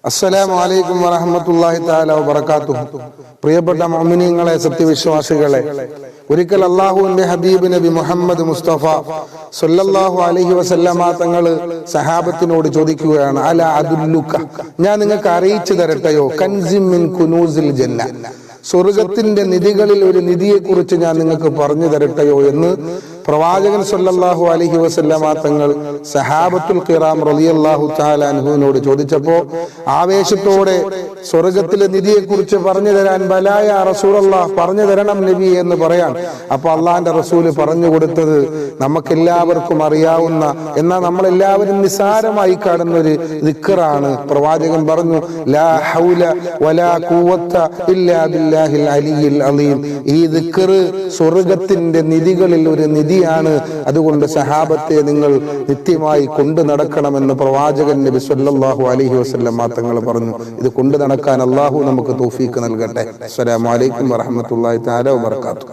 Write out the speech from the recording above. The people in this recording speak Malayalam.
അസ്സലാമു അലൈക്കും വറഹ്മത്തുള്ളാഹി തആല വബറകാതുഹു. പ്രിയപ്പെട്ട മുഅ്മിനീങ്ങളെ, സത്യവിശ്വാസികളെ, ഒരിക്കൽ അല്ലാഹുവിന്റെ ഹബീബ് നബി മുഹമ്മദ് മുസ്തഫ സല്ലല്ലാഹു അലൈഹി വസല്ലമ തങ്ങൾ സഹാബത്തിനോട് ചോദിക്കുകയാണ്, അലാ അദുല്ലുക, ഞാൻ നിങ്ങൾക്ക് അറിയിച്ചു തരട്ടെയോ, കൻസിൻ മിൻ കുനൂസിൽ ജന്ന, സ്വർഗത്തിന്റെ നിധികളിൽ ഒരു നിധിയെ കുറിച്ച് ഞാൻ നിങ്ങൾക്ക് പറഞ്ഞു തരട്ടെയോ എന്ന് പ്രവാചകൻ സല്ലല്ലാഹു അലൈഹി വസല്ലമ തങ്ങൾ സഹാബത്തുൽ ഖിറാം റളിയല്ലാഹു തആല അൻഹുവിനോട് ചോദിച്ചപ്പോൾ ആവേശത്തോടെ സ്വർഗത്തിലെ നിധിയെ കുറിച്ച് പറഞ്ഞു തരാൻ, ബലായ റസൂലുള്ളാഹ്, പറഞ്ഞു തരണം നബി എന്ന് പറയാൻ. അപ്പൊ അള്ളാന്റെ റസൂല് പറഞ്ഞു കൊടുത്തത് നമുക്കെല്ലാവർക്കും അറിയാവുന്ന, എന്നാൽ നമ്മളെല്ലാവരും നിസാരമായി കാണുന്ന ഒരു ദിക്റാണ്. പ്രവാചകൻ പറഞ്ഞു, ലാ ഹൗല വലാ ഖുവത ഇല്ലാ ബില്ലാഹിൽ അലിയിൽ അലീം. ഈ ദിക്ർ സ്വർഗത്തിന്റെ നിധികളിൽ ഒരു നിധിയാണ്. അതുകൊണ്ട് സഹാബത്തെ നിങ്ങൾ നിത്യമായി കൊണ്ടു നടക്കണമെന്ന് പ്രവാചകൻ നബി സല്ലല്ലാഹു അലൈഹി വസല്ലം തങ്ങൾ പറഞ്ഞു. ഇത് കൊണ്ടു നടക്കാൻ അല്ലാഹു നമുക്ക് തൗഫീഖ് നൽകട്ടെ. അസ്സലാമു അലൈക്കും വറഹ്മത്തുള്ളാഹി തആല വബറകാതുഹു.